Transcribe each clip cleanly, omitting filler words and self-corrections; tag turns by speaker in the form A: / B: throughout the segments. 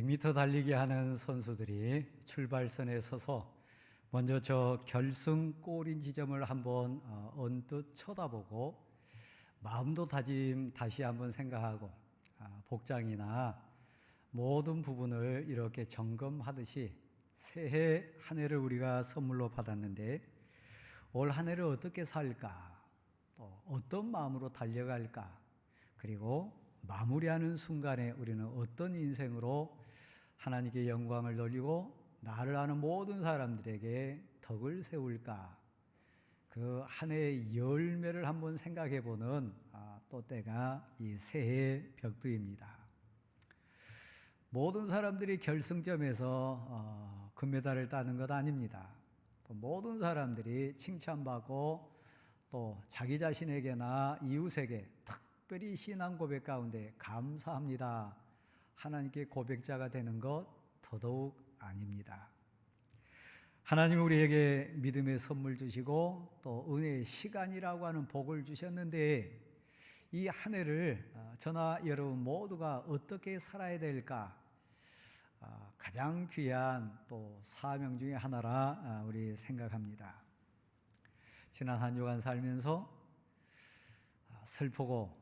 A: 100m 달리기 하는 선수들이 출발선에 서서 먼저 저 결승 골인 지점을 한번 언뜻 쳐다보고 마음도 다시 한번 생각하고 복장이나 모든 부분을 이렇게 점검하듯이 새해 한 해를 우리가 선물로 받았는데 올 한 해를 어떻게 살까, 또 어떤 마음으로 달려갈까, 그리고 마무리하는 순간에 우리는 어떤 인생으로 하나님께 영광을 돌리고 나를 아는 모든 사람들에게 덕을 세울까, 그 한 해의 열매를 한번 생각해 보는 또 때가 이 새해 벽두입니다. 모든 사람들이 결승점에서 금메달을 따는 것 아닙니다. 또 모든 사람들이 칭찬받고 또 자기 자신에게나 이웃에게 특별히 신앙 고백 가운데 감사합니다, 하나님께 고백자가 되는 것 더더욱 아닙니다. 하나님 우리에게 믿음의 선물 주시고 또 은혜의 시간이라고 하는 복을 주셨는데 이 한 해를 저나 여러분 모두가 어떻게 살아야 될까, 가장 귀한 또 사명 중에 하나라 우리 생각합니다. 지난 한 주간 살면서 슬프고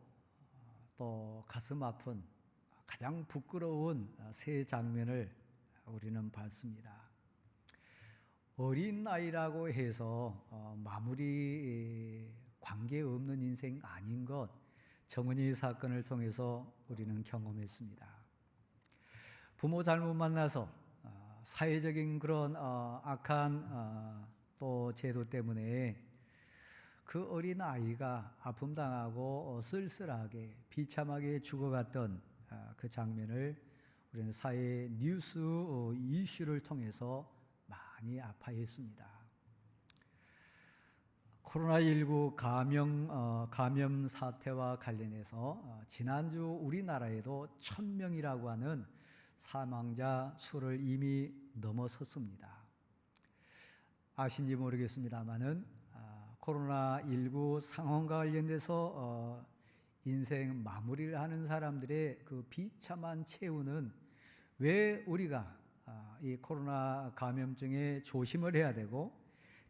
A: 또 가슴 아픈 가장 부끄러운 세 장면을 우리는 봤습니다. 어린 나이라고 해서 마무리 관계없는 인생 아닌 것, 정은이 사건을 통해서 우리는 경험했습니다. 부모 잘못 만나서 사회적인 그런 악한 또 제도 때문에 그 어린 아이가 아픔 당하고 쓸쓸하게 비참하게 죽어갔던 그 장면을 우리는 사회 뉴스 이슈를 통해서 많이 아파했습니다. 코로나19 감염 사태와 관련해서 지난주 우리나라에도 1000명이라고 하는 사망자 수를 이미 넘어섰습니다. 아신지 모르겠습니다만은 코로나19 상황과 관련돼서 인생 마무리를 하는 사람들의 그 비참한 최후는 왜 우리가 이 코로나 감염증에 조심을 해야 되고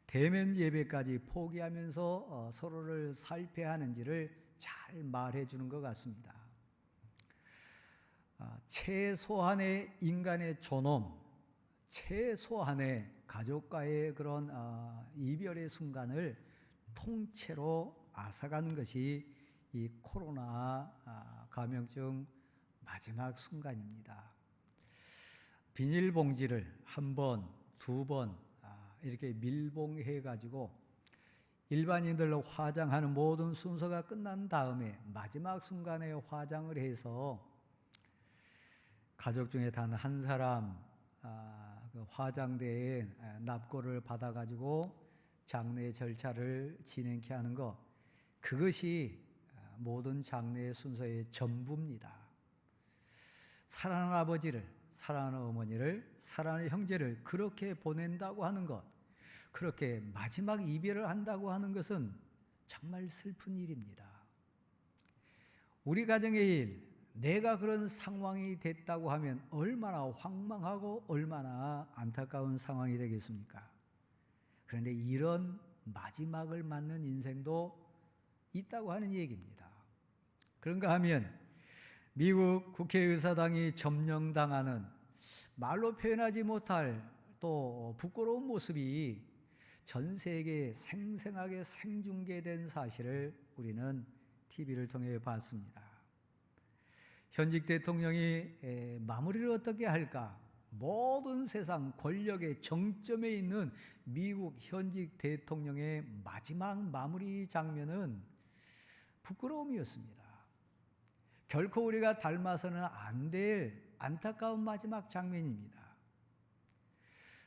A: 대면 예배까지 포기하면서 서로를 살펴야 하는지를 잘 말해 주는 것 같습니다. 최소한의 인간의 존엄, 최소한의 가족과의 그런 이별의 순간을 통째로 앗아가는 것이 이 코로나 감염증 마지막 순간입니다. 비닐봉지를 한 번, 두 번 이렇게 밀봉해 가지고 일반인들로 화장하는 모든 순서가 끝난 다음에 마지막 순간에 화장을 해서 가족 중에 단 한 사람 그 화장대에 납고를 받아 가지고 장례 절차를 진행케 하는 것, 그것이 모든 장례 순서의 전부입니다. 사랑하는 아버지를, 사랑하는 어머니를, 사랑하는 형제를 그렇게 보낸다고 하는 것, 그렇게 마지막 이별을 한다고 하는 것은 정말 슬픈 일입니다. 우리 가정의 일, 내가 그런 상황이 됐다고 하면 얼마나 황망하고 얼마나 안타까운 상황이 되겠습니까? 그런데 이런 마지막을 맞는 인생도 있다고 하는 얘기입니다. 그런가 하면 미국 국회의사당이 점령당하는 말로 표현하지 못할 또 부끄러운 모습이 전 세계에 생생하게 생중계된 사실을 우리는 TV를 통해 봤습니다. 현직 대통령이 마무리를 어떻게 할까? 모든 세상 권력의 정점에 있는 미국 현직 대통령의 마지막 마무리 장면은 부끄러움이었습니다. 결코 우리가 닮아서는 안 될 안타까운 마지막 장면입니다.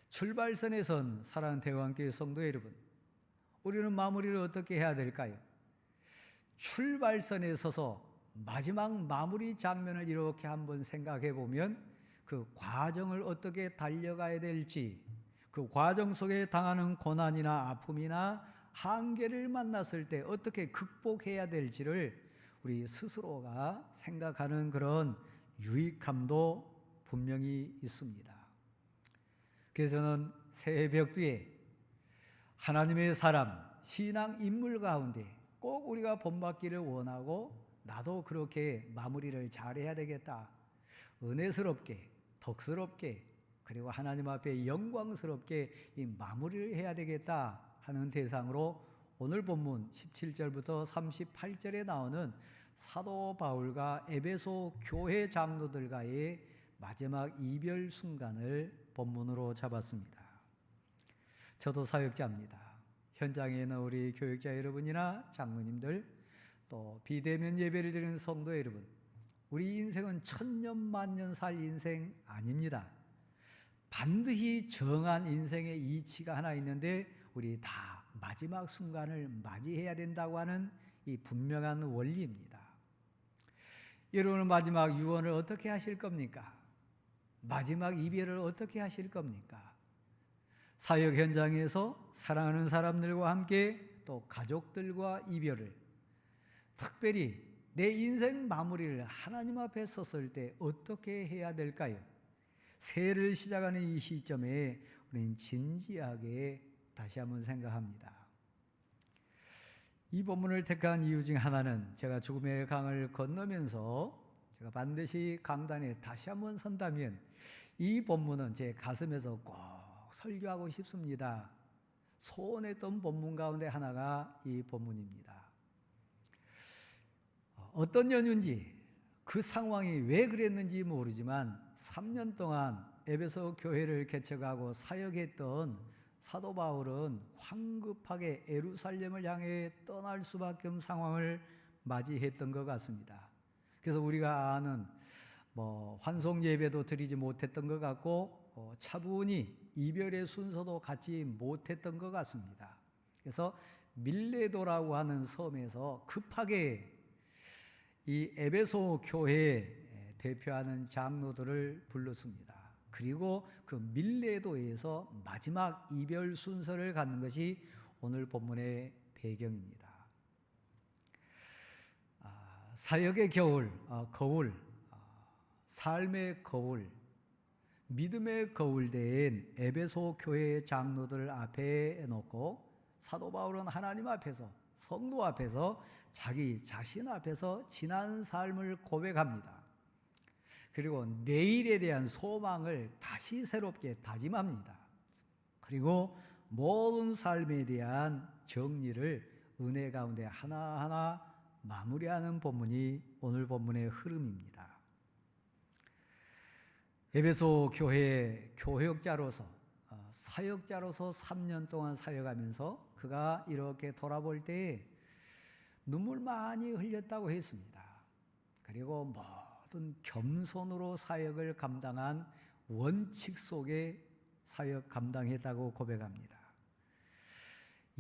A: 출발선에 선 사랑하는 대왕교회 성도 여러분, 우리는 마무리를 어떻게 해야 될까요? 출발선에 서서 마지막 마무리 장면을 이렇게 한번 생각해 보면 그 과정을 어떻게 달려가야 될지, 그 과정 속에 당하는 고난이나 아픔이나 한계를 만났을 때 어떻게 극복해야 될지를 우리 스스로가 생각하는 그런 유익함도 분명히 있습니다. 그래서 저는 새벽 뒤에 하나님의 사람, 신앙 인물 가운데 꼭 우리가 본받기를 원하고 나도 그렇게 마무리를 잘해야 되겠다. 은혜스럽게, 덕스럽게, 그리고 하나님 앞에 영광스럽게 이 마무리를 해야 되겠다 하는 대상으로 오늘 본문 17절부터 38절에 나오는 사도 바울과 에베소 교회 장로들과의 마지막 이별 순간을 본문으로 잡았습니다. 저도 사역자입니다. 현장에 있는 우리 교육자 여러분이나 장로님들, 또 비대면 예배를 드리는 성도 여러분, 우리 인생은 천년 만년 살 인생 아닙니다. 반드시 정한 인생의 이치가 하나 있는데 우리 다 마지막 순간을 맞이해야 된다고 하는 이 분명한 원리입니다. 여러분은 마지막 유언을 어떻게 하실 겁니까? 마지막 이별을 어떻게 하실 겁니까? 사역 현장에서 사랑하는 사람들과 함께 또 가족들과 이별을, 특별히 내 인생 마무리를 하나님 앞에 섰을 때 어떻게 해야 될까요? 새해를 시작하는 이 시점에 우리는 진지하게 다시 한번 생각합니다. 이 본문을 택한 이유 중 하나는 제가 죽음의 강을 건너면서 제가 반드시 강단에 다시 한번 선다면 이 본문은 제 가슴에서 꼭 설교하고 싶습니다. 소원했던 본문 가운데 하나가 이 본문입니다. 어떤 연유인지 그 상황이 왜 그랬는지 모르지만 3년 동안 에베소 교회를 개척하고 사역했던 사도 바울은 황급하게 예루살렘을 향해 떠날 수밖에 없는 상황을 맞이했던 것 같습니다. 그래서 우리가 아는 환송 예배도 드리지 못했던 것 같고 차분히 이별의 순서도 갖지 못했던 것 같습니다. 그래서 밀레도라고 하는 섬에서 급하게 이 에베소 교회에 대표하는 장로들을 불렀습니다. 그리고 그 밀레도에서 마지막 이별 순서를 갖는 것이 오늘 본문의 배경입니다. 사역의 거울, 삶의 거울, 믿음의 거울대인 에베소 교회 장로들 앞에 놓고 사도 바울은 하나님 앞에서, 성도 앞에서, 자기 자신 앞에서 지난 삶을 고백합니다. 그리고 내일에 대한 소망을 다시 새롭게 다짐합니다. 그리고 모든 삶에 대한 정리를 은혜 가운데 하나하나 마무리하는 본문이 오늘 본문의 흐름입니다. 에베소 교회의 교역자로서, 사역자로서 3년 동안 사역하면서 그가 이렇게 돌아볼 때 눈물 많이 흘렸다고 했습니다. 그리고 모든 겸손으로 사역을 감당한 원칙 속에 사역 감당했다고 고백합니다.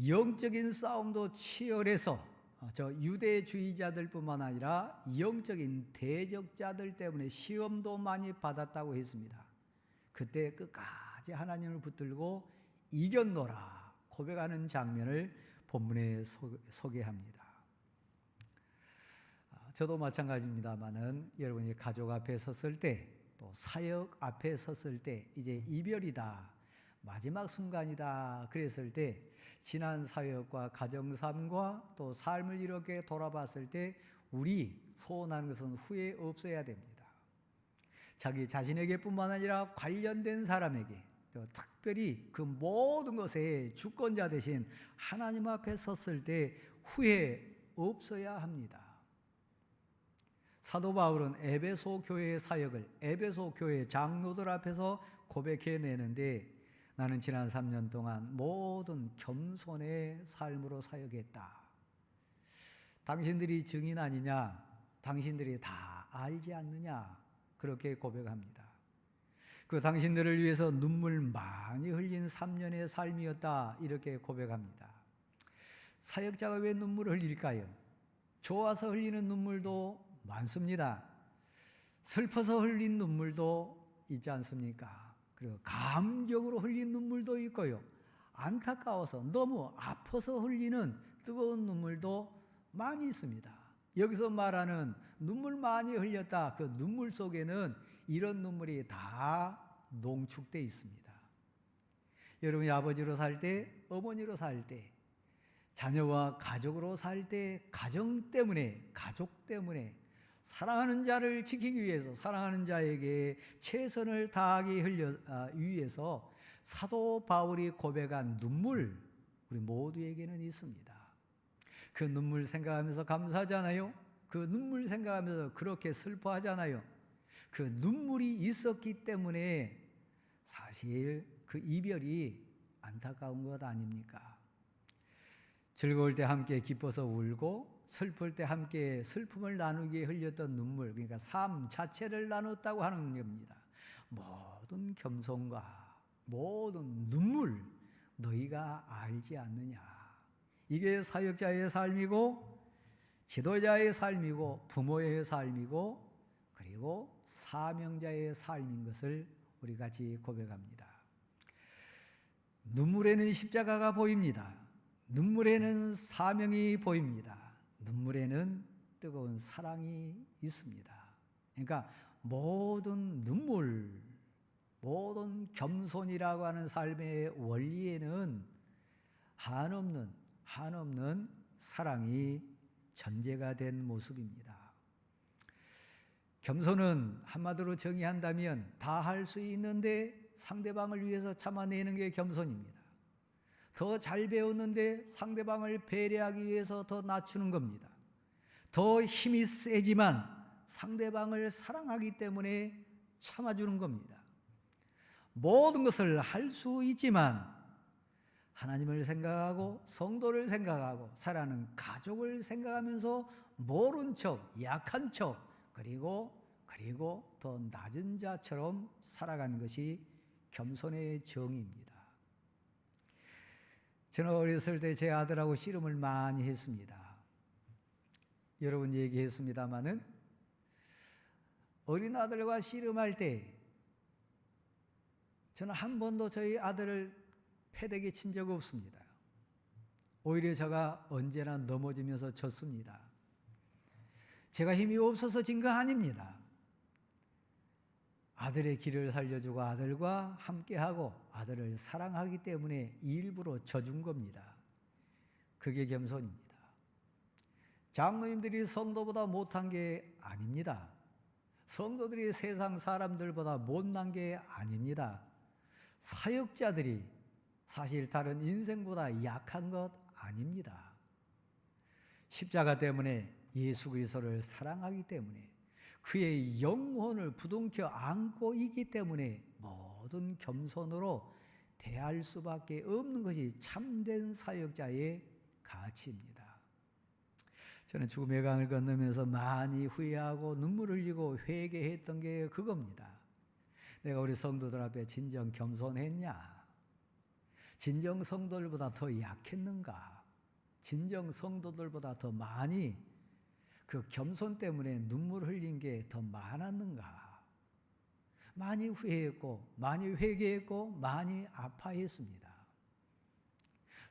A: 영적인 싸움도 치열해서 저 유대주의자들뿐만 아니라 영적인 대적자들 때문에 시험도 많이 받았다고 했습니다. 그때 끝까지 하나님을 붙들고 이겼노라 고백하는 장면을 본문에 소개합니다. 저도 마찬가지입니다만은 여러분이 가족 앞에 섰을 때, 또 사역 앞에 섰을 때 이제 이별이다, 마지막 순간이다 그랬을 때 지난 사역과 가정삶과 또 삶을 이렇게 돌아봤을 때 우리 소원하는 것은 후회 없어야 됩니다. 자기 자신에게뿐만 아니라 관련된 사람에게, 특별히 그 모든 것의 주권자 되신 하나님 앞에 섰을 때 후회 없어야 합니다. 사도 바울은 에베소 교회의 사역을 에베소 교회 장로들 앞에서 고백해내는데, 나는 지난 3년 동안 모든 겸손의 삶으로 사역했다. 당신들이 증인 아니냐? 당신들이 다 알지 않느냐? 그렇게 고백합니다. 그 당신들을 위해서 눈물 많이 흘린 3년의 삶이었다 이렇게 고백합니다. 사역자가 왜 눈물을 흘릴까요? 좋아서 흘리는 눈물도 많습니다. 슬퍼서 흘린 눈물도 있지 않습니까? 그리고 감격으로 흘린 눈물도 있고요. 안타까워서 너무 아파서 흘리는 뜨거운 눈물도 많이 있습니다. 여기서 말하는 눈물 많이 흘렸다, 그 눈물 속에는 이런 눈물이 다 농축되어 있습니다. 여러분이 아버지로 살 때, 어머니로 살 때, 자녀와 가족으로 살 때, 가정 때문에, 가족 때문에 사랑하는 자를 지키기 위해서, 사랑하는 자에게 최선을 다하기 위해서 사도 바울이 고백한 눈물, 우리 모두에게는 있습니다. 그 눈물 생각하면서 감사하잖아요. 그 눈물 생각하면서 그렇게 슬퍼하잖아요. 그 눈물이 있었기 때문에 사실 그 이별이 안타까운 것 아닙니까? 즐거울 때 함께 기뻐서 울고 슬플 때 함께 슬픔을 나누기에 흘렸던 눈물, 그러니까 삶 자체를 나눴다고 하는 겁니다. 모든 겸손과 모든 눈물 너희가 알지 않느냐. 이게 사역자의 삶이고 지도자의 삶이고 부모의 삶이고 그리고 사명자의 삶인 것을 우리 같이 고백합니다. 눈물에는 십자가가 보입니다. 눈물에는 사명이 보입니다. 눈물에는 뜨거운 사랑이 있습니다. 그러니까 모든 눈물, 모든 겸손이라고 하는 삶의 원리에는 한없는 사랑이 전제가 된 모습입니다. 겸손은 한마디로 정의한다면 다 할 수 있는데 상대방을 위해서 참아내는 게 겸손입니다. 더 잘 배웠는데 상대방을 배려하기 위해서 더 낮추는 겁니다. 더 힘이 세지만 상대방을 사랑하기 때문에 참아주는 겁니다. 모든 것을 할 수 있지만 하나님을 생각하고 성도를 생각하고 사랑하는 가족을 생각하면서 모른 척, 약한 척, 그리고 더 낮은 자처럼 살아가는 것이 겸손의 정의입니다. 저는 어렸을 때 제 아들하고 씨름을 많이 했습니다. 여러분 얘기했습니다마는 어린 아들과 씨름할 때 저는 한 번도 저희 아들을 패대기 친 적 없습니다. 오히려 제가 언제나 넘어지면서 졌습니다. 제가 힘이 없어서 진 거 아닙니다. 아들의 길을 살려주고 아들과 함께하고 아들을 사랑하기 때문에 일부러 져준 겁니다. 그게 겸손입니다. 장로님들이 성도보다 못한 게 아닙니다. 성도들이 세상 사람들보다 못난 게 아닙니다. 사역자들이 사실 다른 인생보다 약한 것 아닙니다. 십자가 때문에 예수 그리스도를 사랑하기 때문에 그의 영혼을 부둥켜 안고 있기 때문에 모든 겸손으로 대할 수밖에 없는 것이 참된 사역자의 가치입니다. 저는 죽음의 강을 건너면서 많이 후회하고 눈물 흘리고 회개했던 게 그겁니다. 내가 우리 성도들 앞에 진정 겸손했냐? 진정 성도들보다 더 약했는가? 진정 성도들보다 더 많이 그 겸손 때문에 눈물 흘린 게 더 많았는가? 많이 후회했고 많이 회개했고 많이 아파했습니다.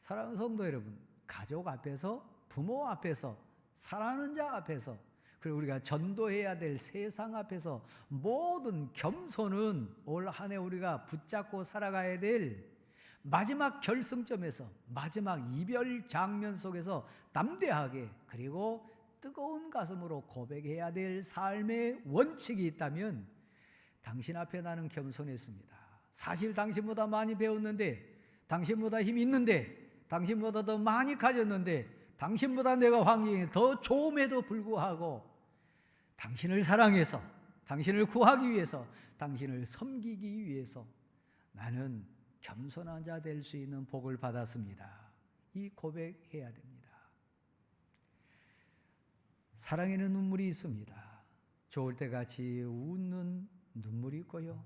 A: 사랑하는 성도 여러분, 가족 앞에서, 부모 앞에서, 사랑하는 자 앞에서, 그리고 우리가 전도해야 될 세상 앞에서 모든 겸손은 올 한 해 우리가 붙잡고 살아가야 될 마지막 결승점에서, 마지막 이별 장면 속에서 담대하게 그리고 뜨거운 가슴으로 고백해야 될 삶의 원칙이 있다면 당신 앞에 나는 겸손했습니다. 사실 당신보다 많이 배웠는데, 당신보다 힘이 있는데, 당신보다 더 많이 가졌는데, 당신보다 내가 환경이 더 좋음에도 불구하고 당신을 사랑해서, 당신을 구하기 위해서, 당신을 섬기기 위해서 나는 겸손한 자 될 수 있는 복을 받았습니다. 이 고백해야 됩니다. 사랑에는 눈물이 있습니다. 좋을 때 같이 웃는 눈물이 있고요.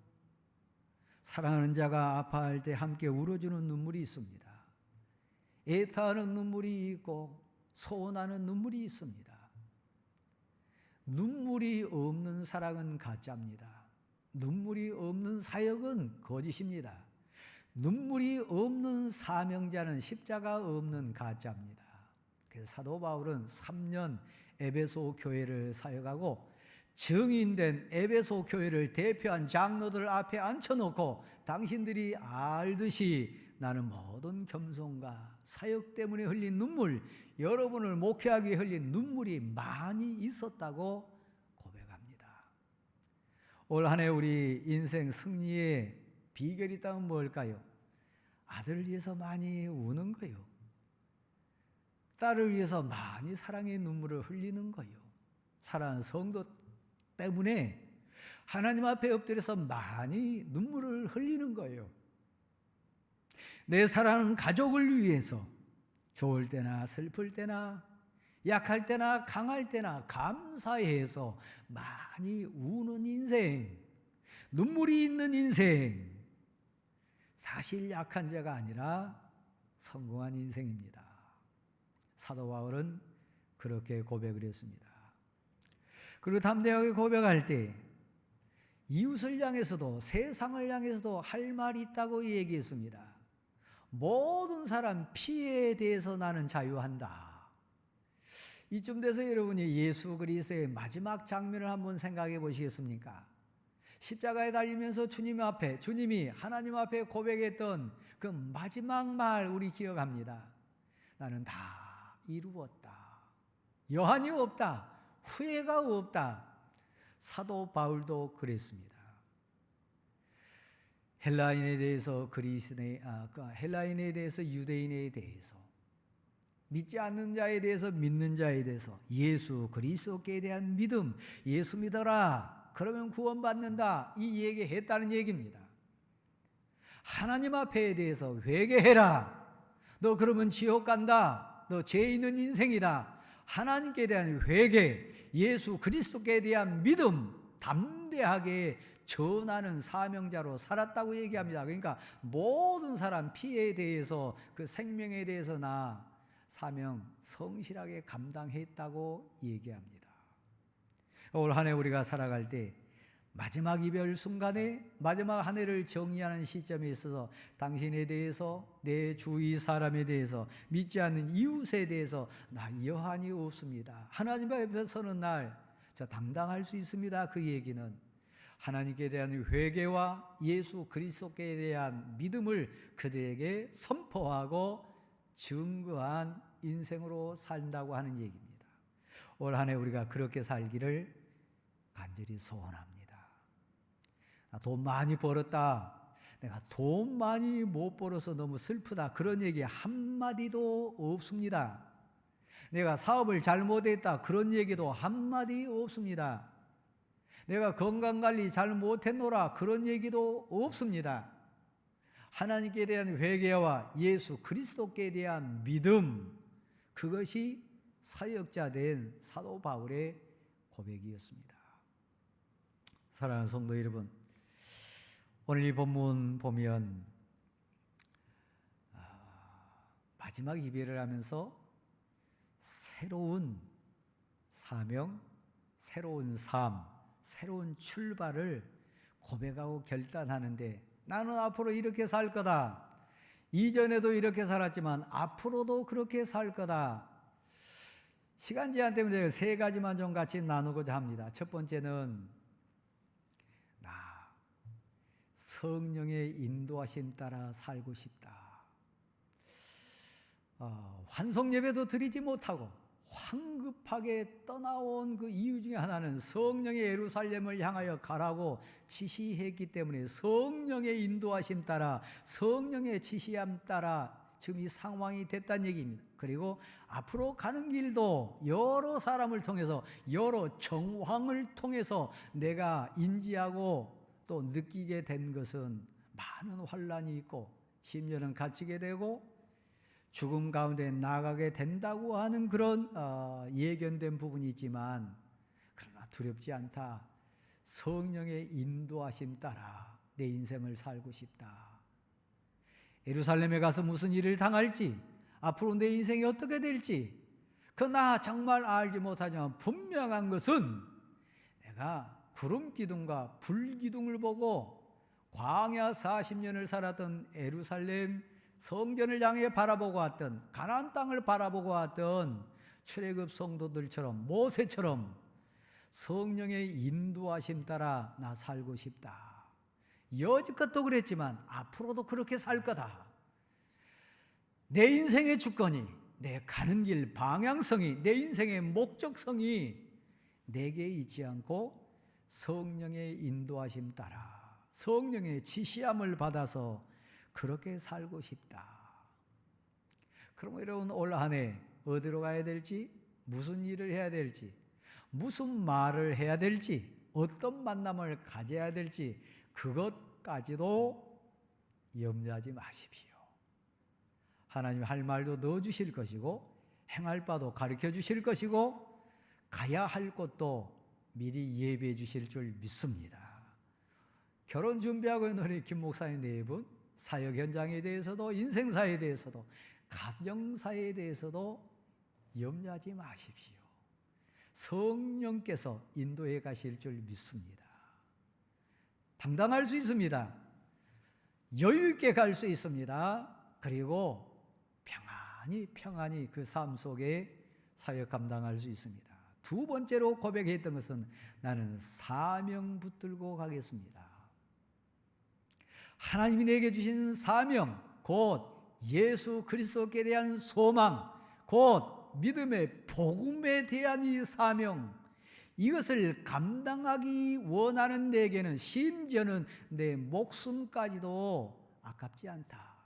A: 사랑하는 자가 아파할 때 함께 울어주는 눈물이 있습니다. 애타하는 눈물이 있고 소원하는 눈물이 있습니다. 눈물이 없는 사랑은 가짜입니다. 눈물이 없는 사역은 거짓입니다. 눈물이 없는 사명자는 십자가 없는 가짜입니다. 그래서 사도 바울은 3년 에베소 교회를 사역하고 증인된 에베소 교회를 대표한 장로들 앞에 앉혀놓고 당신들이 알듯이 나는 모든 겸손과 사역 때문에 흘린 눈물, 여러분을 목회하기 위해 흘린 눈물이 많이 있었다고 고백합니다. 올 한 해 우리 인생 승리의 비결이 있다면 뭘까요? 아들을 위해서 많이 우는 거요. 딸을 위해서 많이 사랑의 눈물을 흘리는 거요. 사랑하는 성도 때문에 하나님 앞에 엎드려서 많이 눈물을 흘리는 거예요. 내 사랑하는 가족을 위해서 좋을 때나 슬플 때나 약할 때나 강할 때나 감사해서 많이 우는 인생, 눈물이 있는 인생, 사실 약한 자가 아니라 성공한 인생입니다. 사도 바울은 그렇게 고백을 했습니다. 그리고 담대하게 고백할 때 이웃을 향해서도 세상을 향해서도 할 말이 있다고 얘기했습니다. 모든 사람 피해에 대해서 나는 자유한다. 이쯤 돼서 여러분이 예수 그리스도의 마지막 장면을 한번 생각해 보시겠습니까? 십자가에 달리면서 주님이 하나님 앞에 고백했던 그 마지막 말 우리 기억합니다. 나는 다 이루었다. 여한이 없다. 후회가 없다. 사도 바울도 그랬습니다. 헬라인에 대해서 헬라인에 대해서 유대인에 대해서, 믿지 않는 자에 대해서 믿는 자에 대해서, 예수 그리스도께 대한 믿음, 예수 믿어라 그러면 구원받는다, 이 얘기했다는 얘기입니다. 하나님 앞에 대해서 회개해라, 너 그러면 지옥 간다, 너 죄 있는 인생이다. 하나님께 대한 회개, 예수 그리스도께 대한 믿음, 담대하게 전하는 사명자로 살았다고 얘기합니다. 그러니까 모든 사람 피해에 대해서, 그 생명에 대해서 나 사명 성실하게 감당했다고 얘기합니다. 올 한 해 우리가 살아갈 때 마지막 이별 순간에 마지막 한 해를 정리하는 시점에 있어서 당신에 대해서, 내 주위 사람에 대해서, 믿지 않는 이웃에 대해서 나 여한이 없습니다. 하나님 앞에 서는 날 저 당당할 수 있습니다. 그 얘기는 하나님께 대한 회개와 예수 그리스도께 대한 믿음을 그들에게 선포하고 증거한 인생으로 산다고 하는 얘기입니다. 올 한 해 우리가 그렇게 살기를 간절히 소원합니다. 돈 많이 벌었다, 내가 돈 많이 못 벌어서 너무 슬프다, 그런 얘기 한마디도 없습니다. 내가 사업을 잘못했다, 그런 얘기도 한마디 없습니다. 내가 건강관리 잘 못했노라, 그런 얘기도 없습니다. 하나님께 대한 회개와 예수 그리스도께 대한 믿음, 그것이 사역자 된 사도 바울의 고백이었습니다. 사랑하는 성도 여러분, 오늘 이 본문 보면 마지막 이별을 하면서 새로운 사명, 새로운 삶, 새로운 출발을 고백하고 결단하는데, 나는 앞으로 이렇게 살 거다. 이전에도 이렇게 살았지만 앞으로도 그렇게 살 거다. 시간 제한 때문에 세 가지만 좀 같이 나누고자 합니다. 첫 번째는 나 성령의 인도하심 따라 살고 싶다. 환송 예배도 드리지 못하고 황급하게 떠나온 그 이유 중에 하나는 성령의 예루살렘을 향하여 가라고 지시했기 때문에 성령의 인도하심 따라, 성령의 지시함 따라 지금 이 상황이 됐다는 얘기입니다. 그리고 앞으로 가는 길도 여러 사람을 통해서, 여러 정황을 통해서 내가 인지하고 또 느끼게 된 것은 많은 환난이 있고 심지어는 갇히게 되고 죽음 가운데 나가게 된다고 하는 그런 예견된 부분이 있지만, 그러나 두렵지 않다. 성령의 인도하심 따라 내 인생을 살고 싶다. 예루살렘에 가서 무슨 일을 당할지, 앞으로 내 인생이 어떻게 될지 나 정말 알지 못하지만 분명한 것은 내가 구름 기둥과 불 기둥을 보고 광야 40년을 살았던 예루살렘 성전을 향해 바라보고 왔던, 가나안 땅을 바라보고 왔던 출애굽 성도들처럼, 모세처럼 성령의 인도하심 따라 나 살고 싶다. 여지껏도 그랬지만 앞으로도 그렇게 살 거다. 내 인생의 주권이, 내 가는 길 방향성이, 내 인생의 목적성이 내게 있지 않고 성령의 인도하심 따라 성령의 지시함을 받아서 그렇게 살고 싶다. 그럼 여러분 올 한 해 어디로 가야 될지, 무슨 일을 해야 될지, 무슨 말을 해야 될지, 어떤 만남을 가져야 될지 그것까지도 염려하지 마십시오. 하나님 할 말도 넣어주실 것이고 행할 바도 가르쳐 주실 것이고 가야 할 곳도 미리 예배해 주실 줄 믿습니다. 결혼 준비하고 있는 우리 김 목사님 네 분, 사역 현장에 대해서도 인생사에 대해서도 가정사에 대해서도 염려하지 마십시오. 성령께서 인도해 가실 줄 믿습니다. 당당할 수 있습니다. 여유 있게 갈 수 있습니다. 그리고 평안히 그 삶 속에 사역 감당할 수 있습니다. 두 번째로 고백했던 것은 나는 사명 붙들고 가겠습니다. 하나님이 내게 주신 사명, 곧 예수 그리스도께 대한 소망, 곧 믿음의 복음에 대한 이 사명, 이것을 감당하기 원하는 내게는 심지어는 내 목숨까지도 아깝지 않다.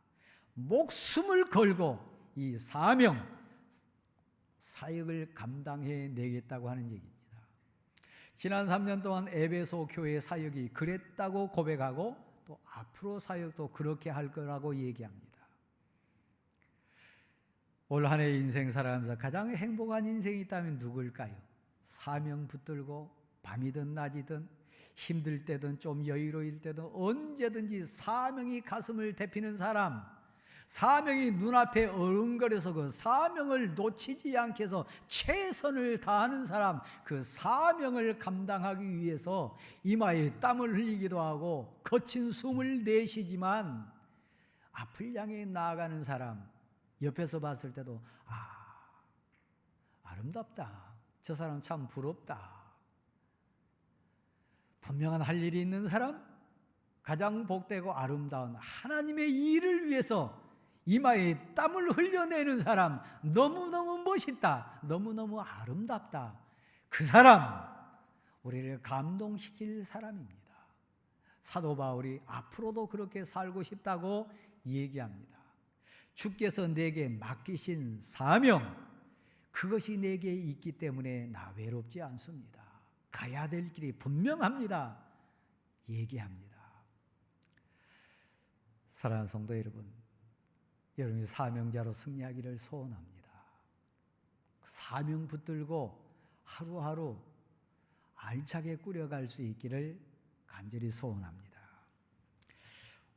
A: 목숨을 걸고 이 사명, 사역을 감당해 내겠다고 하는 얘기입니다. 지난 3년 동안 에베소 교회 사역이 그랬다고 고백하고 또 앞으로 사역도 그렇게 할 거라고 얘기합니다. 올 한 해 인생 살아가면서 가장 행복한 인생이 있다면 누굴까요? 사명 붙들고 밤이든 낮이든 힘들 때든 좀 여유로울 때든 언제든지 사명이 가슴을 데피는 사람, 사명이 눈앞에 어른거려서 그 사명을 놓치지 않게 해서 최선을 다하는 사람, 그 사명을 감당하기 위해서 이마에 땀을 흘리기도 하고 거친 숨을 내쉬지만 앞을 향해 나아가는 사람, 옆에서 봤을 때도 아름답다, 저 사람 참 부럽다, 분명한 할 일이 있는 사람, 가장 복되고 아름다운 하나님의 일을 위해서 이마에 땀을 흘려내는 사람, 너무너무 멋있다, 너무너무 아름답다, 그 사람 우리를 감동시킬 사람입니다. 사도 바울이 앞으로도 그렇게 살고 싶다고 얘기합니다. 주께서 내게 맡기신 사명, 그것이 내게 있기 때문에 나 외롭지 않습니다. 가야 될 길이 분명합니다. 얘기합니다. 사랑하는 성도 여러분, 여러분이 사명자로 승리하기를 소원합니다. 사명 붙들고 하루하루 알차게 꾸려갈 수 있기를 간절히 소원합니다.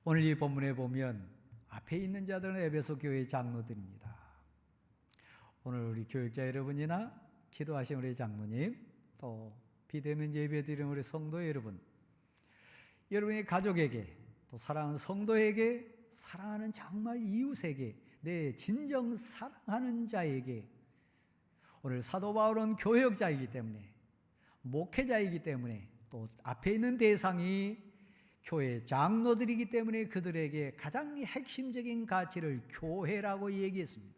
A: 오늘 이 본문에 보면 앞에 있는 자들은 에베소 교회 장로들입니다. 오늘 우리 교육자 여러분이나 기도하신 우리 장로님, 또 비대면 예배드리는 우리 성도 여러분, 여러분의 가족에게, 또 사랑하는 성도에게, 사랑하는 정말 이웃에게, 내 진정 사랑하는 자에게, 오늘 사도 바울은 교역자이기 때문에, 목회자이기 때문에, 또 앞에 있는 대상이 교회 장로들이기 때문에 그들에게 가장 핵심적인 가치를 교회라고 얘기했습니다.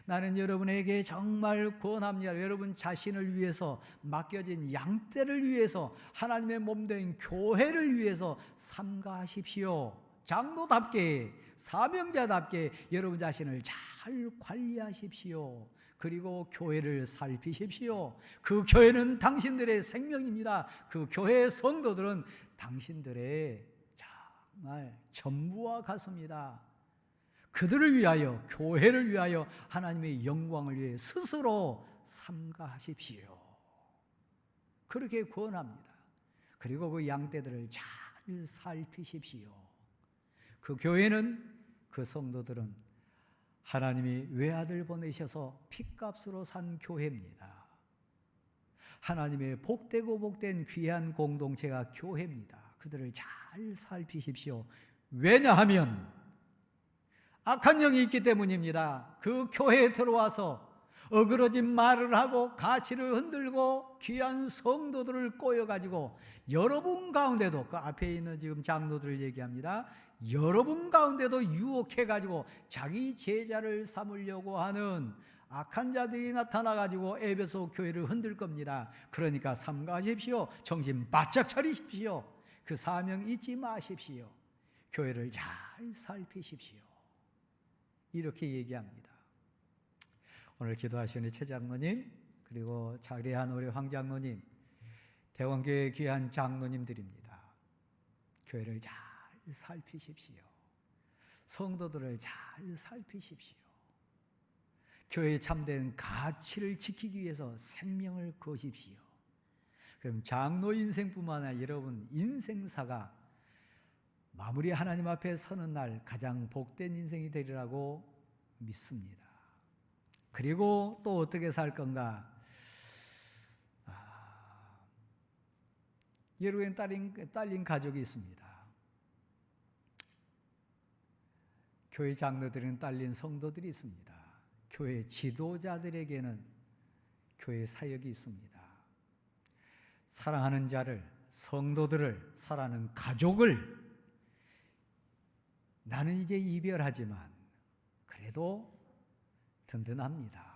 A: 나는 여러분에게 정말 권합니다. 여러분 자신을 위해서, 맡겨진 양떼를 위해서, 하나님의 몸된 교회를 위해서 삼가하십시오. 장로답게, 사명자답게 여러분 자신을 잘 관리하십시오. 그리고 교회를 살피십시오. 그 교회는 당신들의 생명입니다. 그 교회의 성도들은 당신들의 정말 전부와 같습니다. 그들을 위하여, 교회를 위하여, 하나님의 영광을 위해 스스로 삼가하십시오. 그렇게 권합니다. 그리고 그 양떼들을 잘 살피십시오. 그 교회는, 그 성도들은 하나님이 외아들 보내셔서 핏값으로 산 교회입니다. 하나님의 복되고 복된 귀한 공동체가 교회입니다. 그들을 잘 살피십시오. 왜냐하면 악한 영이 있기 때문입니다. 그 교회에 들어와서 어그러진 말을 하고 가치를 흔들고 귀한 성도들을 꼬여가지고 여러분 가운데도, 그 앞에 있는 지금 장로들을 얘기합니다. 여러분 가운데도 유혹해가지고 자기 제자를 삼으려고 하는 악한 자들이 나타나가지고 에베소 교회를 흔들 겁니다. 그러니까 삼가하십시오. 정신 바짝 차리십시오. 그 사명 잊지 마십시오. 교회를 잘 살피십시오. 이렇게 얘기합니다. 오늘 기도하시는 최 장로님, 그리고 자리한 우리 황 장로님, 대원교회 귀한 장로님들입니다. 교회를 잘 살피십시오. 성도들을 잘 살피십시오. 교회의 참된 가치를 지키기 위해서 생명을 거십시오. 그럼 장로 인생뿐만 아니라 여러분 인생사가 마무리 하나님 앞에 서는 날 가장 복된 인생이 되리라고 믿습니다. 그리고 또 어떻게 살 건가? 여러분 딸린 가족이 있습니다. 교회 장로들은 딸린 성도들이 있습니다. 교회 지도자들에게는 교회 사역이 있습니다. 사랑하는 자를, 성도들을, 사랑하는 가족을 나는 이제 이별하지만 그래도 든든합니다.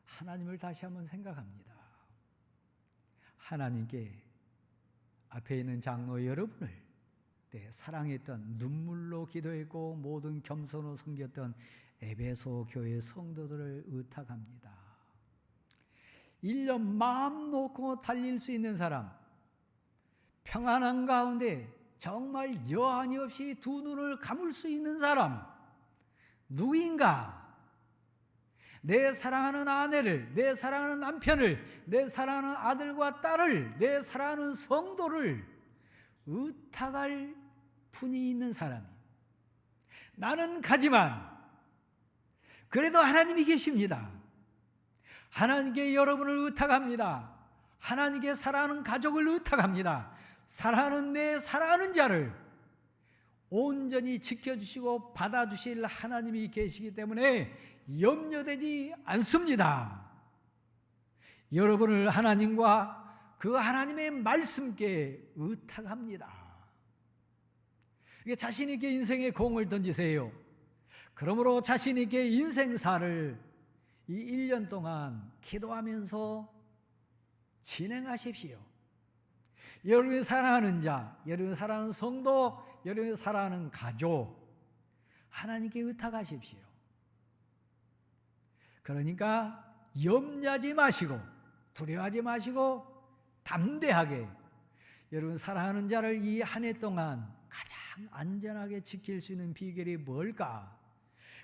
A: 하나님을 다시 한번 생각합니다. 하나님께 앞에 있는 장로 여러분을 사랑했던, 눈물로 기도했고 모든 겸손으로 섬겼던 에베소 교회 성도들을 의탁합니다. 1년 마음 놓고 달릴 수 있는 사람, 평안한 가운데 정말 여한이 없이 두 눈을 감을 수 있는 사람 누구인가? 내 사랑하는 아내를, 내 사랑하는 남편을, 내 사랑하는 아들과 딸을, 내 사랑하는 성도를 의탁할 분이 있는 사람이, 나는 가지만 그래도 하나님이 계십니다. 하나님께 여러분을 의탁합니다. 하나님께 사랑하는 가족을 의탁합니다. 사랑하는 내 사랑하는 자를 온전히 지켜주시고 받아주실 하나님이 계시기 때문에 염려되지 않습니다. 여러분을 하나님과 그 하나님의 말씀께 의탁합니다. 자신 있게 인생의 공을 던지세요. 그러므로 자신 있게 인생사를 이 1년 동안 기도하면서 진행하십시오. 여러분이 사랑하는 자, 여러분이 사랑하는 성도, 여러분이 사랑하는 가족, 하나님께 의탁하십시오. 그러니까 염려하지 마시고 두려워하지 마시고 담대하게 여러분 사랑하는 자를 이 한 해 동안 가장 안전하게 지킬 수 있는 비결이 뭘까?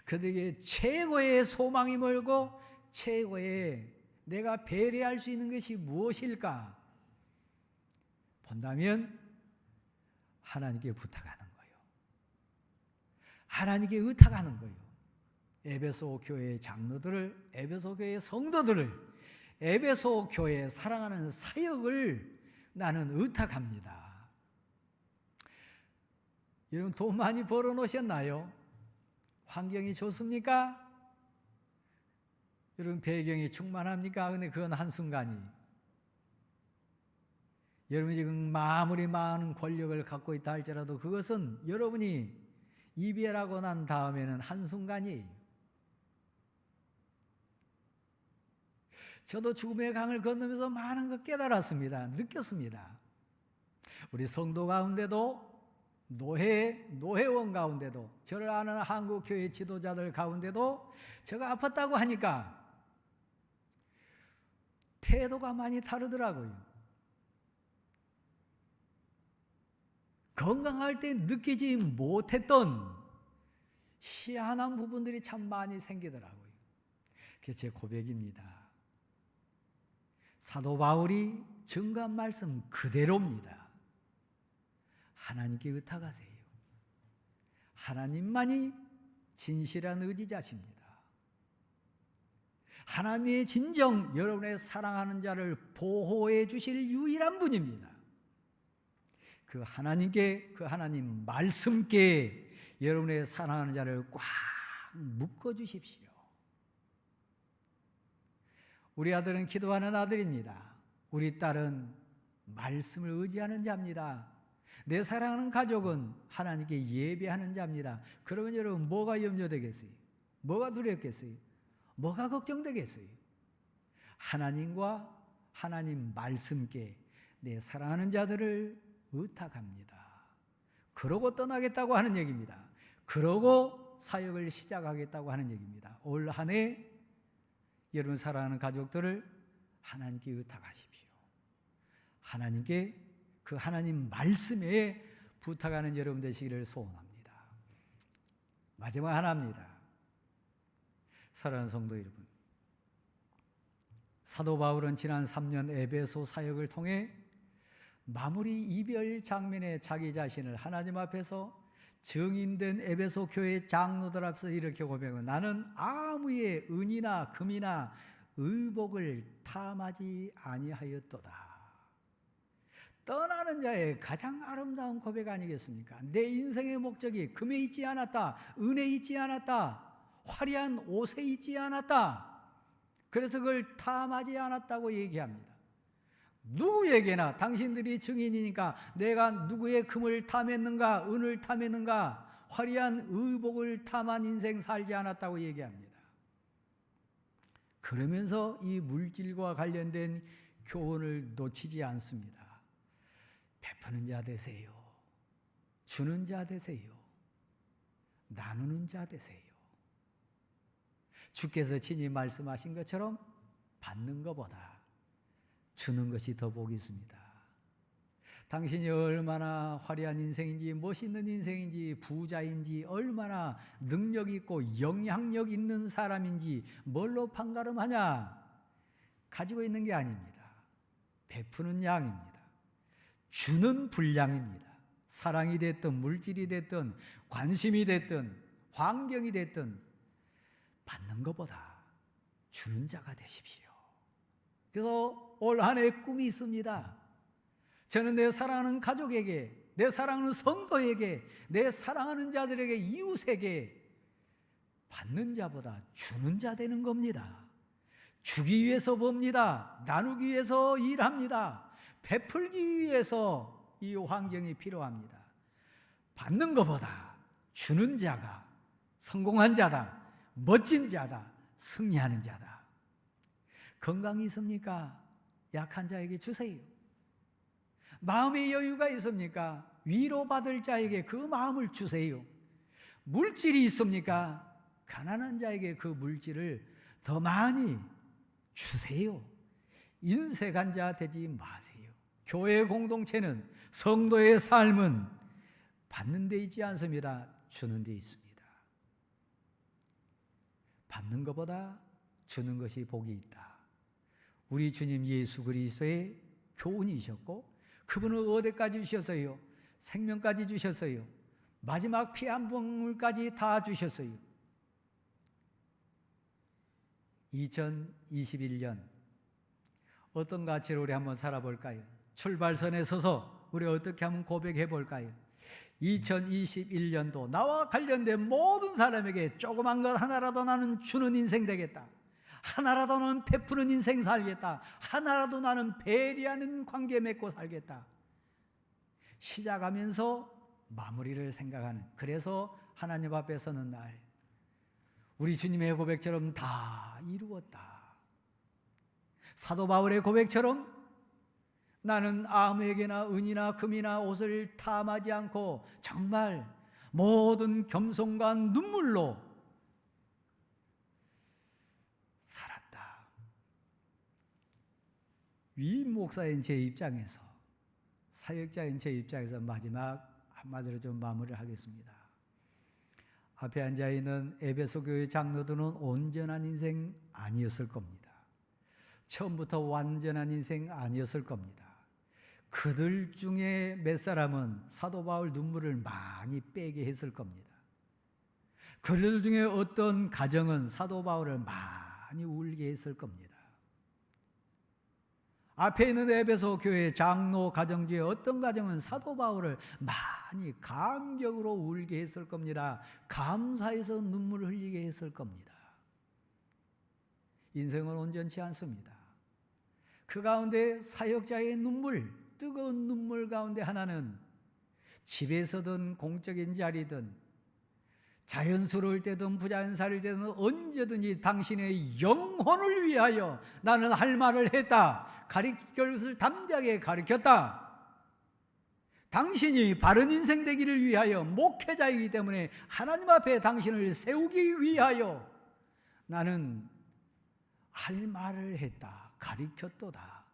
A: 그들에게 최고의 소망이 뭘고 최고의 내가 배려할 수 있는 것이 무엇일까? 본다면 하나님께 부탁하는 거예요. 하나님께 의탁하는 거예요. 에베소 교회의 장로들을, 에베소 교회의 성도들을, 에베소 교회에 사랑하는 사역을 나는 의탁합니다. 여러분 돈 많이 벌어 놓으셨나요? 환경이 좋습니까? 여러분 배경이 충만합니까? 근데 그건 한순간이. 여러분이 지금 아무리 많은 권력을 갖고 있다 할지라도 그것은 여러분이 이별하고 난 다음에는 한순간이에요. 저도 죽음의 강을 건너면서 많은 걸 깨달았습니다. 느꼈습니다. 우리 성도 가운데도 노회원 가운데도 저를 아는 한국교회 지도자들 가운데도 제가 아팠다고 하니까 태도가 많이 다르더라고요. 건강할 때 느끼지 못했던 희한한 부분들이 참 많이 생기더라고요. 그게 제 고백입니다. 사도 바울이 증거한 말씀 그대로입니다. 하나님께 의탁하세요. 하나님만이 진실한 의지자십니다. 하나님의 진정 여러분의 사랑하는 자를 보호해 주실 유일한 분입니다. 그 하나님께, 그 하나님 말씀께 여러분의 사랑하는 자를 꽉 묶어 주십시오. 우리 아들은 기도하는 아들입니다. 우리 딸은 말씀을 의지하는 자입니다. 내 사랑하는 가족은 하나님께 예배하는 자입니다. 그러면 여러분 뭐가 염려되겠어요? 뭐가 두렵겠어요? 뭐가 걱정되겠어요? 하나님과 하나님 말씀께 내 사랑하는 자들을 의탁합니다. 그러고 떠나겠다고 하는 얘기입니다. 그러고 사역을 시작하겠다고 하는 얘기입니다. 올 한 해 여러분 사랑하는 가족들을 하나님께 의탁하십시오. 하나님께 그 하나님 말씀에 부탁하는 여러분 되시기를 소원합니다. 마지막 하나입니다. 사랑하는 성도 여러분, 사도 바울은 지난 3년 에베소 사역을 통해 마무리 이별 장면에 자기 자신을 하나님 앞에서 증인된 에베소 교회 장로들 앞에서 이렇게 고백하고, 나는 아무의 은이나 금이나 의복을 탐하지 아니하였도다. 떠나는 자의 가장 아름다운 고백 아니겠습니까? 내 인생의 목적이 금에 있지 않았다, 은에 있지 않았다, 화려한 옷에 있지 않았다. 그래서 그걸 탐하지 않았다고 얘기합니다. 누구에게나 당신들이 증인이니까 내가 누구의 금을 탐했는가, 은을 탐했는가, 화려한 의복을 탐한 인생 살지 않았다고 얘기합니다. 그러면서 이 물질과 관련된 교훈을 놓치지 않습니다. 베푸는 자 되세요. 주는 자 되세요. 나누는 자 되세요. 주께서 친히 말씀하신 것처럼 받는 것보다 주는 것이 더 복이 있습니다. 당신이 얼마나 화려한 인생인지, 멋있는 인생인지, 부자인지, 얼마나 능력 있고 영향력 있는 사람인지 뭘로 판가름하냐? 가지고 있는 게 아닙니다. 베푸는 양입니다. 주는 분량입니다. 사랑이 됐든 물질이 됐든 관심이 됐든 환경이 됐든 받는 것보다 주는 자가 되십시오. 그래서 올 한 해 꿈이 있습니다. 저는 내 사랑하는 가족에게, 내 사랑하는 성도에게, 내 사랑하는 자들에게, 이웃에게 받는 자보다 주는 자 되는 겁니다. 주기 위해서 봅니다. 나누기 위해서 일합니다. 베풀기 위해서 이 환경이 필요합니다. 받는 것보다 주는 자가 성공한 자다, 멋진 자다, 승리하는 자다. 건강이 있습니까? 약한 자에게 주세요. 마음의 여유가 있습니까? 위로받을 자에게 그 마음을 주세요. 물질이 있습니까? 가난한 자에게 그 물질을 더 많이 주세요. 인색한 자 되지 마세요. 교회 공동체는, 성도의 삶은 받는 데 있지 않습니다. 주는 데 있습니다. 받는 것보다 주는 것이 복이 있다. 우리 주님 예수 그리스도의 교훈이셨고, 그분은 어디까지 주셨어요? 생명까지 주셨어요. 마지막 피 한 방울까지 다 주셨어요. 2021년 어떤 가치로 우리 한번 살아볼까요? 출발선에 서서 우리 어떻게 한번 고백해 볼까요? 2021년도 나와 관련된 모든 사람에게 조그만 것 하나라도 나는 주는 인생 되겠다. 하나라도는 베푸는 인생 살겠다. 하나라도 나는 배려하는 관계 맺고 살겠다. 시작하면서 마무리를 생각하는, 그래서 하나님 앞에 서는 날 우리 주님의 고백처럼 다 이루었다. 사도 바울의 고백처럼 나는 아무에게나 은이나 금이나 옷을 탐하지 않고 정말 모든 겸손과 눈물로 살았다. 위임 목사인 제 입장에서, 사역자인 제 입장에서 마지막 한마디로 좀 마무리를 하겠습니다. 앞에 앉아있는 에베소 교회 장로들은 온전한 인생 아니었을 겁니다. 처음부터 완전한 인생 아니었을 겁니다. 그들 중에 몇 사람은 사도 바울 눈물을 많이 빼게 했을 겁니다. 그들 중에 어떤 가정은 사도 바울을 많이 울게 했을 겁니다. 앞에 있는 에베소 교회 장로 가정 중에 어떤 가정은 사도 바울을 많이 감격으로 울게 했을 겁니다. 감사해서 눈물을 흘리게 했을 겁니다. 인생은 온전치 않습니다. 그 가운데 사역자의 눈물, 뜨거운 눈물 가운데 하나는 집에서든 공적인 자리든 자연스러울 때든 부자연스러울 때든 언제든지 당신의 영혼을 위하여 나는 할 말을 했다. 가르칠 것을 담대하게 가르쳤다. 당신이 바른 인생 되기를 위하여 목회자이기 때문에 하나님 앞에 당신을 세우기 위하여 나는 할 말을 했다. 가르쳤도다.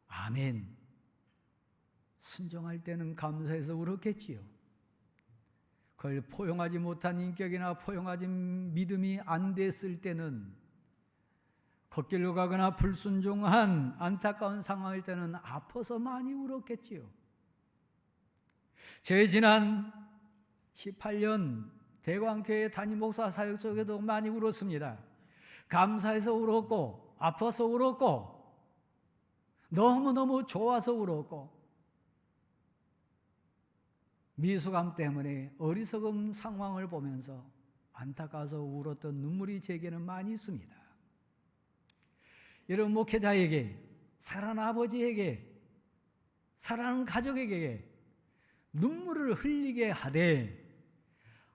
A: 아멘. 순종할 때는 감사해서 울었겠지요. 그걸 포용하지 못한 인격이나 포용하지 믿음이 안 됐을 때는, 걷길로 가거나 불순종한 안타까운 상황일 때는 아파서 많이 울었겠지요. 제 지난 18년 대광교회 담임 목사 사역 속에도 많이 울었습니다. 감사해서 울었고, 아파서 울었고, 너무너무 좋아서 울었고, 미숙함 때문에 어리석은 상황을 보면서 안타까워서 울었던 눈물이 제게는 많이 있습니다. 여러분, 목회자에게, 사랑하는 아버지에게, 사랑하는 가족에게 눈물을 흘리게 하되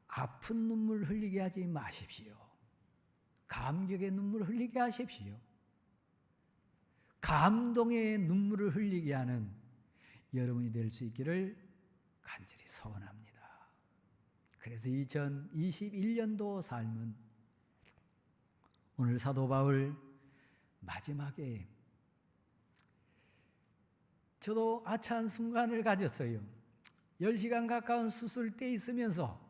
A: 아픈 눈물 흘리게 하지 마십시오. 감격의 눈물을 흘리게 하십시오. 감동의 눈물을 흘리게 하는 여러분이 될 수 있기를 간절히 소원합니다. 그래서 2021년도 삶은 오늘 사도 바울 마지막에 저도 아차한 순간을 가졌어요. 10시간 가까운 수술대에 있으면서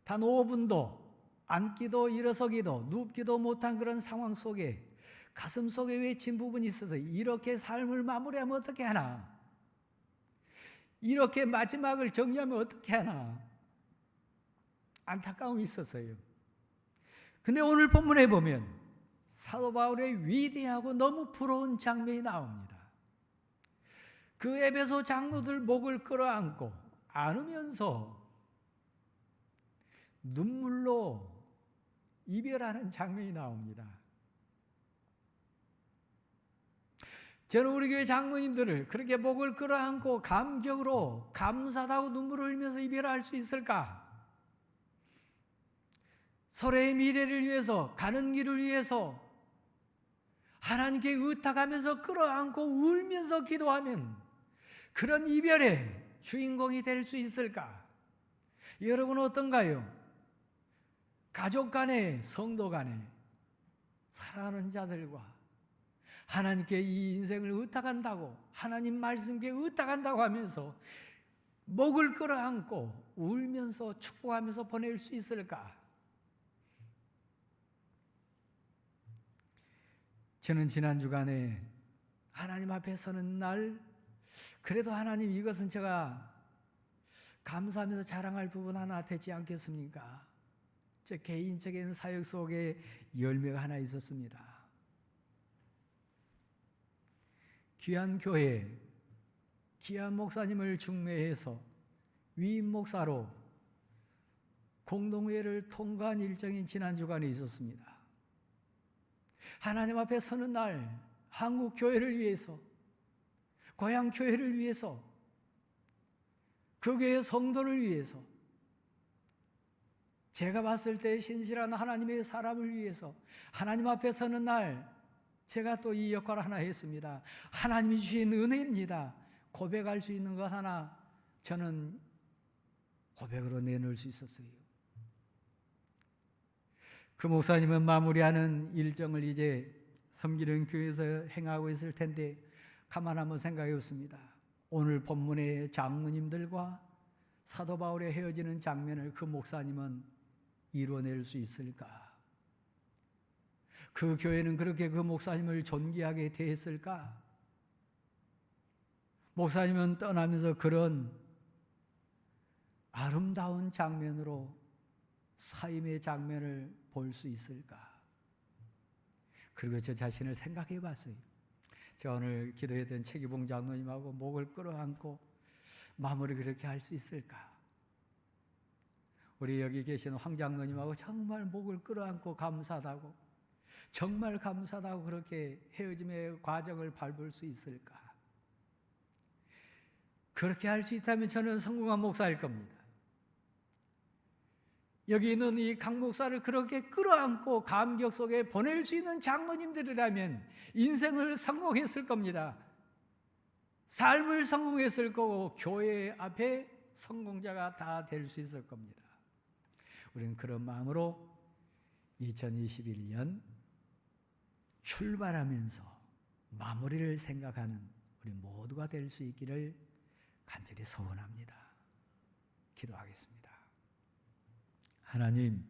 A: 단 5분도 앉기도 일어서기도 눕기도 못한 그런 상황 속에 가슴 속에 외친 부분이 있어서 이렇게 삶을 마무리하면 어떻게 하나? 이렇게 마지막을 정리하면 어떻게 하나? 안타까움이 있었어요. 근데 오늘 본문에 보면 사도 바울의 위대하고 너무 부러운 장면이 나옵니다. 그 에베소 장로들 목을 끌어안고 안으면서 눈물로 이별하는 장면이 나옵니다. 저는 우리 교회 장로님들을 그렇게 목을 끌어안고 감격으로 감사하다고 눈물을 흘리면서 이별할 수 있을까? 서로의 미래를 위해서, 가는 길을 위해서 하나님께 의탁하면서 끌어안고 울면서 기도하면 그런 이별의 주인공이 될 수 있을까? 여러분은 어떤가요? 가족 간에, 성도 간에 사랑하는 자들과 하나님께 이 인생을 의탁한다고, 하나님 말씀께 의탁한다고 하면서 목을 끌어안고 울면서 축복하면서 보낼 수 있을까? 저는 지난 주간에 하나님 앞에 서는 날, 그래도 하나님 이것은 제가 감사하면서 자랑할 부분 하나 되지 않겠습니까? 제 개인적인 사역 속에 열매가 하나 있었습니다. 귀한 교회, 귀한 목사님을 중매해서 위임 목사로 공동회를 통과한 일정이 지난 주간에 있었습니다. 하나님 앞에 서는 날, 한국 교회를 위해서, 고향 교회를 위해서, 그 교회 성도를 위해서, 제가 봤을 때 신실한 하나님의 사람을 위해서 하나님 앞에 서는 날, 제가 또 이 역할을 하나 했습니다. 하나님이 주신 은혜입니다. 고백할 수 있는 것 하나 저는 고백으로 내놓을 수 있었어요. 그 목사님은 마무리하는 일정을 이제 섬기는 교회에서 행하고 있을 텐데 가만 한번 생각해 보습니다. 오늘 본문의 장로님들과 사도 바울의 헤어지는 장면을 그 목사님은 이뤄낼 수 있을까? 그 교회는 그렇게 그 목사님을 존귀하게 대했을까? 목사님은 떠나면서 그런 아름다운 장면으로 사임의 장면을 볼 수 있을까? 그리고 저 자신을 생각해 봤어요. 제가 오늘 기도했던 최기봉 장로님하고 목을 끌어안고 마무리 그렇게 할 수 있을까? 우리 여기 계신 황 장로님하고 정말 목을 끌어안고 감사하다고, 정말 감사하다고 그렇게 헤어짐의 과정을 밟을 수 있을까? 그렇게 할 수 있다면 저는 성공한 목사일 겁니다. 여기 있는 이 강 목사를 그렇게 끌어안고 감격 속에 보낼 수 있는 장로님들이라면 인생을 성공했을 겁니다. 삶을 성공했을 거고 교회 앞에 성공자가 다 될 수 있을 겁니다. 우리는 그런 마음으로 2021년 출발하면서 마무리를 생각하는 우리 모두가 될 수 있기를 간절히 소원합니다. 기도하겠습니다. 하나님,